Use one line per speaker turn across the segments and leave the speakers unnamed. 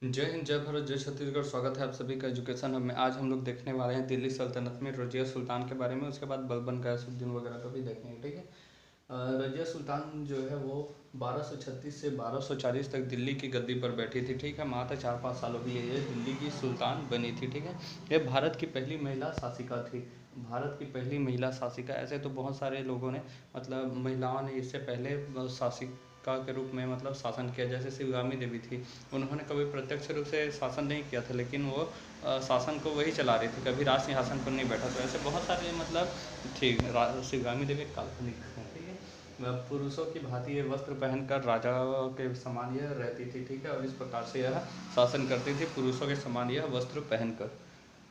जय हिंद, जय भारत, जय छत्तीसगढ़। स्वागत है आप सभी का एजुकेशन हब में। आज हम लोग देखने वाले हैं दिल्ली सल्तनत में रजिया सुल्तान के बारे में। उसके बाद बलबन गयासुद्दीन वगैरह का भी देखेंगे, ठीक है। रजिया सुल्तान जो है वो 1236 से 1240 तक दिल्ली की गद्दी पर बैठी थी, ठीक है। मात्र 4-5 सालों में ये दिल्ली की सुल्तान बनी थी, ठीक है। ये भारत की पहली महिला शासिका थी। भारत की पहली महिला शासिका। ऐसे तो बहुत सारे लोगों ने मतलब महिलाओं ने इससे पहले शासिका के रूप में मतलब शासन किया, जैसे शिवगामी देवी थी। उन्होंने कभी प्रत्यक्ष रूप से शासन नहीं किया था, लेकिन वो शासन को वही चला रही थी, कभी राज सिंहासन पर नहीं बैठा। तो ऐसे बहुत सारे मतलब थी। शिवगामी देवी एक काल्पनिक है, ठीक है। पुरुषों की भांति ये वस्त्र पहनकर राजा के समान यह रहती थी, ठीक है। और इस प्रकार से यह शासन करती थी, पुरुषों के समान यह वस्त्र पहनकर।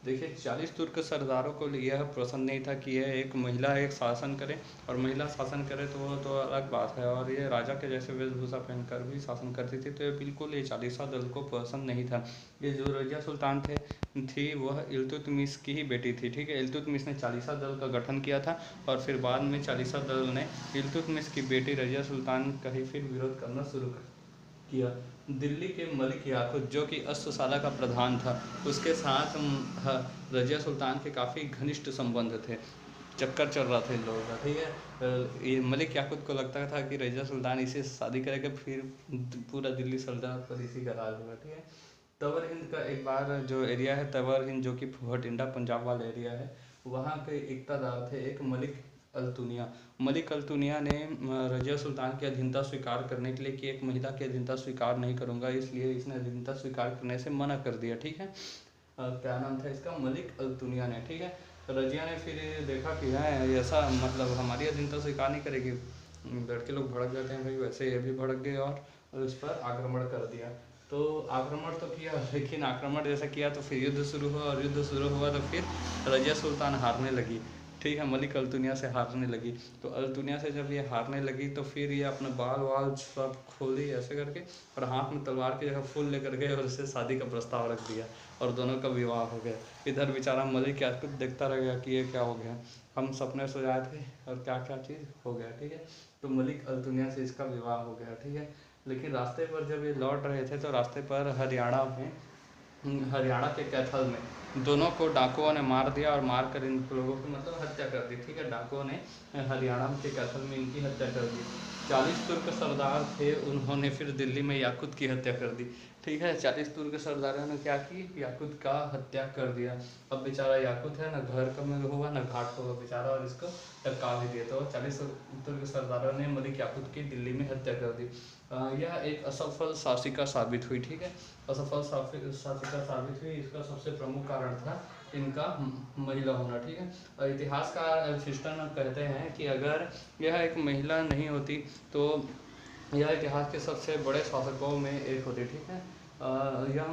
देखिए, 40 तुर्क सरदारों को यह पसंद नहीं था कि यह एक महिला एक शासन करे, और महिला शासन करे तो वो तो अलग बात है। और ये राजा के जैसे वेशभूषा पहनकर भी शासन करती थी, तो ये बिल्कुल ये चालीसा दल को पसंद नहीं था। ये जो रजिया सुल्तान थी वह इल्तुतमिश की ही बेटी थी, ठीक है। इल्तुतमिश ने चालीसा दल का गठन किया था, और फिर बाद में चालीसा दल ने इल्तुतमिश की बेटी रजिया सुल्तान का ही फिर विरोध करना शुरू किया। दिल्ली के मलिक याकूत, जो कि अश्वशाला का प्रधान था, उसके साथ रजिया सुल्तान के काफ़ी घनिष्ठ संबंध थे। चक्कर चल रहा था इन लोगों का, ठीक है। ये मलिक याकूत को लगता था कि रजिया सुल्तान इसी से शादी करेगा, फिर पूरा दिल्ली सल्तनत पर इसी का राज होगा, ठीक है। तवर हिंद का एक बार जो एरिया है तवर हिंद, जो कि भटिंडा पंजाब वाला एरिया है, वहाँ के इक़्तादार थे एक मलिक अल्तुनिया। मलिक अल्तुनिया ने रजिया सुल्तान की अधीनता स्वीकार करने के लिए कि एक महिला की अधीनता स्वीकार नहीं करूँगा, इसलिए इसने अधीनता स्वीकार करने से मना कर दिया, ठीक है। क्या नाम था इसका? मलिक अल्तुनिया ने, ठीक है। रजिया ने फिर देखा कि है ऐसा मतलब हमारी अधीनता स्वीकार नहीं करेगी। लड़के लोग भड़क जाते हैं भाई, वैसे ये भी भड़क गए और उस पर आक्रमण कर दिया। तो आक्रमण तो किया, लेकिन आक्रमण जैसा किया तो फिर युद्ध शुरू हुआ, और युद्ध शुरू हुआ तो फिर रजिया सुल्तान हारने लगी, ठीक है। मलिक अल्तुनिया से हारने लगी। तो अल्तुनिया से जब ये हारने लगी तो फिर ये अपने बाल वाल सब खोली ऐसे करके, और हाथ में तलवार की जगह फूल लेकर गए और उससे शादी का प्रस्ताव रख दिया, और दोनों का विवाह हो गया। इधर बेचारा मलिक याकूत देखता रह गया कि ये क्या हो गया, हम सपने सजाए थे और क्या क्या चीज़ हो गया, ठीक है। तो मलिक अल्तुनिया से इसका विवाह हो गया, ठीक है। लेकिन रास्ते पर जब ये लौट रहे थे तो रास्ते पर हरियाणा के कैथल में दोनों को डाकुओं ने मार दिया, और मार कर इन लोगों की मतलब हत्या कर दी, ठीक है। डाकुओं ने हरियाणा के कैथल में इनकी हत्या कर दी। 40 तुर्क सरदार थे, उन्होंने फिर दिल्ली में याकूत की हत्या कर दी, ठीक है। 40 तुर्क सरदारों ने क्या की? याकूत का हत्या कर दिया। अब बेचारा याकूत है ना घर का में हुआ ना घाट होगा बेचारा, और इसको टपका भी दिया। तो 40 तुर्क सरदारों ने मलिक याकूत की दिल्ली में हत्या कर दी। यह एक असफल शासिका साबित हुई, ठीक है। असफल शासिका साबित हुई, इसका सबसे प्रमुख कारण था इनका महिला होना, ठीक है। इतिहासकार एल्फिंस्टन कहते हैं कि अगर यह एक महिला नहीं होती तो यह इतिहास के सबसे बड़े शासकों में एक होती, ठीक है। यह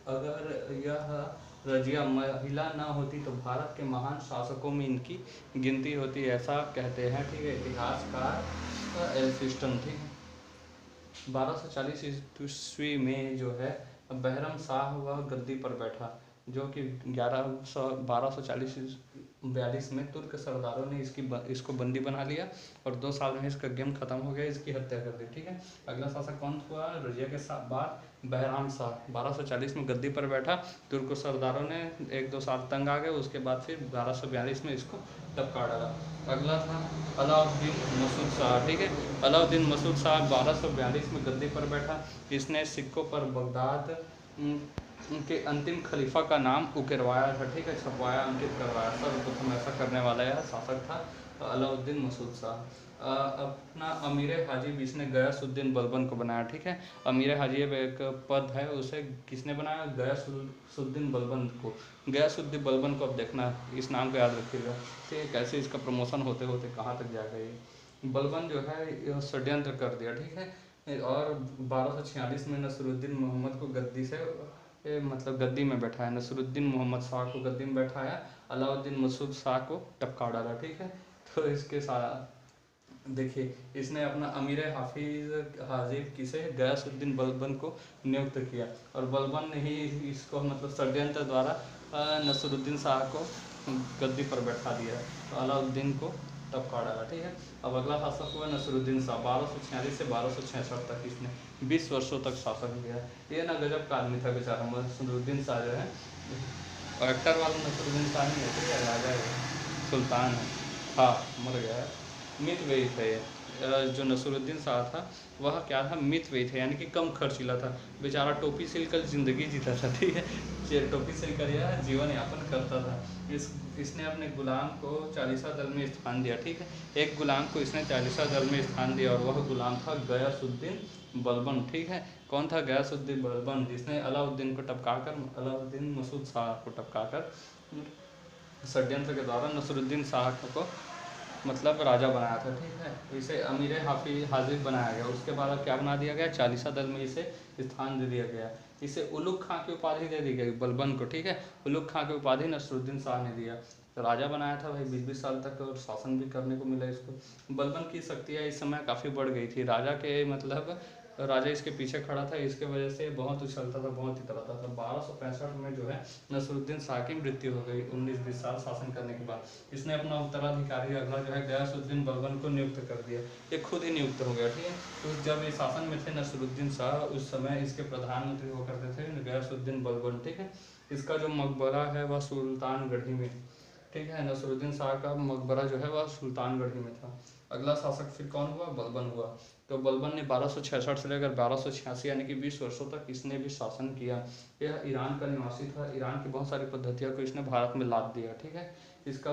अगर यह रजिया महिला ना होती तो भारत के महान शासकों में इनकी गिनती होती, ऐसा कहते हैं, ठीक है, इतिहासकार एल्फिंस्टन, ठीक है। 1240 ईस्वी में जो है बहरम शाह वह गद्दी पर बैठा, जो कि 1242 में तुर्क सरदारों ने इसको बंदी बना लिया, और 2 साल में इसका गेम खत्म हो गया, इसकी हत्या कर दी, ठीक है। अगला शासक कौन हुआ? रजिया के बाद बहराम शाह 1240 में गद्दी पर बैठा। तुर्क सरदारों ने 1-2 साल तंग आ गए, उसके बाद फिर 1242 में इसको टपका डाला। अगला था अलाउद्दीन मसूद शाह, ठीक है। अलाउद्दीन मसूद शाह 1242 में गद्दी पर बैठा। इसने सिक्कों पर बगदाद उनके अंतिम खलीफा का नाम उकरवाया था, ठीक है, छपवाया, अंकित करवाया। सर्वप्रथम ऐसा करने वाला यह शासक था अलाउद्दीन मसूद शाह। अपना अमीर हाजिब इसने गयासुद्दीन बलबन को बनाया, ठीक है। अमीर हाजिब एक पद है, उसे किसने बनाया? गयासुद्दीन बलबन को। गयासुद्दीन बलबन को अब देखना, इस नाम को याद रखिएगा, ठीक है। कैसे इसका प्रमोशन होते होते कहाँ तक जाएगा ये। बलबन जो है षड्यंत्र कर दिया, ठीक है। और 1246 में नसरुद्दीन मोहम्मद को गद्दी से मतलब गद्दी में बैठाया। नसरुद्दीन मोहम्मद शाह को गद्दी में बैठाया, अलाउद्दीन मसूद शाह को टपका डाला, ठीक है। तो इसके साथ देखिए, इसने अपना अमीर हाजिब किसे? गयासुद्दीन बलबन को नियुक्त किया, और बलबन ने ही इसको मतलब षड्यंत्र द्वारा नसरुद्दीन शाह को गद्दी पर बैठा दिया। तो अलाउद्दीन को टपका डाला, ठीक है। अब अगला शासक हुआ नसरुद्दीन शाह, 1246 से 1266 तक इसने 20 वर्षों तक शासन किया। ये ना गजब का आदमी था बेचारा नसरुद्दीन शाह जो है, और एक्टर वाला नसरुद्दीन शाह नहीं है, ठीक है, राजा है, सुल्तान है। हाँ, मर गया है। मितव्ययी थे ये। जो नसरुद्दीन शाह था वह क्या था, मितव्ययी थे, यानी कि कम खर्चीला था। बेचारा टोपी सिलकर ज़िंदगी जीता था, ठीक है, टोपी सिलकर यह जीवन यापन करता था। इसने अपने गुलाम को चालीसा दल में स्थान दिया, ठीक है। एक गुलाम को इसने चालीसा दल में स्थान दिया और वह गुलाम था गयासुद्दीन बलबन, ठीक है। कौन था? गयासुद्दीन बलबन, जिसने अलाउद्दीन को टपकाकर, अलाउद्दीन मसूद शाह को टपकाकर षड्यंत्र के द्वारा नसरुद्दीन शाह को मतलब राजा बनाया था, ठीक है। इसे अमीर हाजिब बनाया गया। उसके बाद अब क्या बना दिया गया, चालीसा दल में इसे स्थान दे दिया गया। इसे उलुग खां की उपाधि दे दी गई बलबन को, ठीक है। उलुग खां की उपाधि नसरुद्दीन शाह ने दिया। तो राजा बनाया था भाई 20-20 साल तक, और शासन भी करने को मिला इसको। बलबन की शक्तियाँ इस समय काफ़ी बढ़ गई थी। राजा के मतलब राजा इसके पीछे खड़ा था, इसके वजह से बहुत उछलता था, बहुत इतराता था। 1265 में जो है नसरुद्दीन शाह की मृत्यु हो गई 19-20 साल शासन करने के बाद। इसने अपना उत्तराधिकारी अगला जो है गयासुद्दीन बलबन को नियुक्त कर दिया। ये खुद ही नियुक्त हो गया, ठीक है। तो जब ये शासन में थे नसरुद्दीन शाह, उस समय इसके प्रधानमंत्री हुआ करते थे गयासुद्दीन बलबन, ठीक है। इसका जो मकबरा है वह सुल्तानगढ़ी में, ठीक है। नसरुद्दीन शाह का मकबरा जो है वह सुल्तानगढ़ी में था। अगला शासक फिर कौन हुआ? बलबन हुआ। तो बलबन ने 1266 से लेकर 1286 यानी कि 20 वर्षों तक इसने भी शासन किया। यह ईरान का निवासी था। ईरान की बहुत सारी पद्धतियों को इसने भारत में लाद दिया, ठीक है। इसका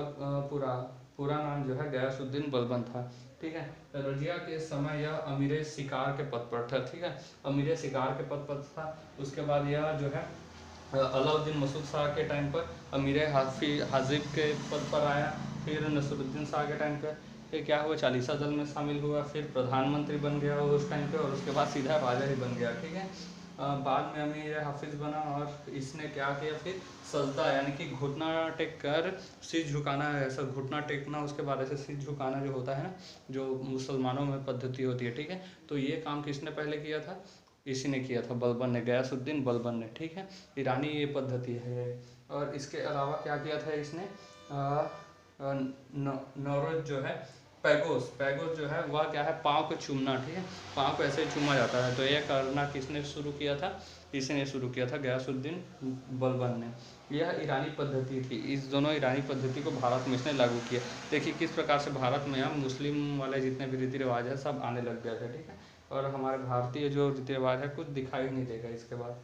पूरा नाम जो है गयासुद्दीन बलबन था, ठीक है। रजिया के समय यह अमीर शिकार के पद पर था, ठीक है। अमीर शिकार के पद पर था। उसके बाद यह जो है अलाउद्दीन मसूद शाह के टाइम पर अमीर हाजिब के पद पर आया। फिर नसरुद्दीन शाह के टाइम पर फिर क्या हुआ, चालीसा दल में शामिल हुआ। फिर प्रधानमंत्री बन गया उस टाइम पे, और उसके बाद सीधा राजा ही बन गया, ठीक है। बाद में अमीर हाफिज बना, और इसने क्या किया फिर, सजदा यानी कि घुटना टेक कर सिर झुकाना, ऐसा घुटना टेकना, उसके बाद ऐसे सिर झुकाना जो होता है ना, जो मुसलमानों में पद्धति होती है, ठीक है। तो ये काम किसने पहले किया था? इसी ने किया था, बलबन ने, गयासुद्दीन बलबन ने, ठीक है। ईरानी ये पद्धति है। और इसके अलावा क्या किया था इसने, नौरोज जो है, पैगोस जो है वह क्या है, पाँव को चूमना, ठीक है। पाँव को ऐसे ही चूमा जाता है। तो यह करना किसने शुरू किया था? इसने शुरू किया था, गयासुद्दीन बलबन ने। यह ईरानी पद्धति थी। इस दोनों ईरानी पद्धति को भारत में इसने लागू किया। देखिए किस प्रकार से भारत में हम मुस्लिम वाले जितने भी रीति रिवाज है सब आने लग गए थे, ठीक है। और हमारे भारतीय जो रीति रिवाज है कुछ दिखाई नहीं देगा इसके बाद।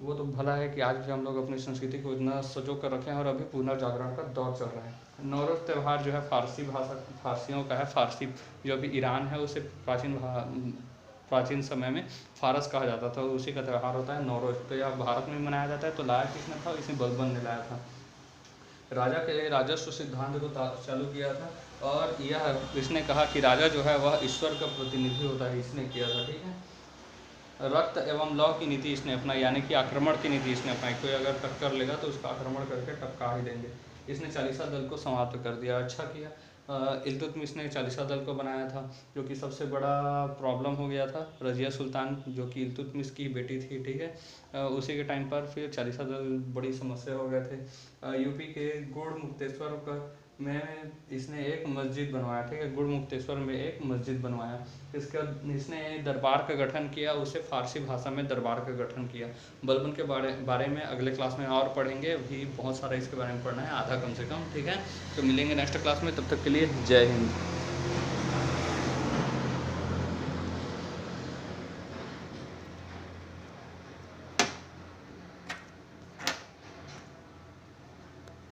वो तो भला है कि आज भी हम लोग अपनी संस्कृति को इतना सजो कर रखें, और अभी पुनर्जागरण का दौर चल रहा है। नौरोज़ त्यौहार जो है फारसियों का है। फारसी जो अभी ईरान है उसे प्राचीन समय में फारस कहा जाता था, उसी का त्यौहार होता है नौरोज़। तो यह भारत में मनाया जाता है। तो लाया किसने था? इसे बलबन ने लाया था। राजा के राजस्व सिद्धांत को चालू किया था, और यह इसने कहा कि राजा जो है वह ईश्वर का प्रतिनिधि होता है, इसने किया था, ठीक है। रक्त एवं लौ की नीति इसने अपनाई, यानी कि आक्रमण की नीति इसने अपनाई। कोई अगर टक्कर लेगा तो उसका आक्रमण करके टपका ही देंगे। इसने चालीसा दल को समाप्त कर दिया, अच्छा किया। इल्तुतमिश ने चालीसा दल को बनाया था, जो कि सबसे बड़ा प्रॉब्लम हो गया था। रजिया सुल्तान जो कि इल्तुतमिश की बेटी थी, ठीक है, उसी के टाइम पर फिर चालीसा दल बड़ी समस्या हो गए थे। यूपी के गुड़ मुक्तेश्वर में इसने एक मस्जिद बनवाया, ठीक है। गुड़ मुक्तेश्वर में एक मस्जिद बनवाया। इसने दरबार का गठन किया, उसे फारसी भाषा में दरबार का गठन किया। बलबन के बारे में अगले क्लास में और पढ़ेंगे। अभी बहुत सारा इसके बारे में पढ़ना है, आधा कम से कम, ठीक है। तो मिलेंगे नेक्स्ट क्लास में, तब तक के लिए जय हिंद।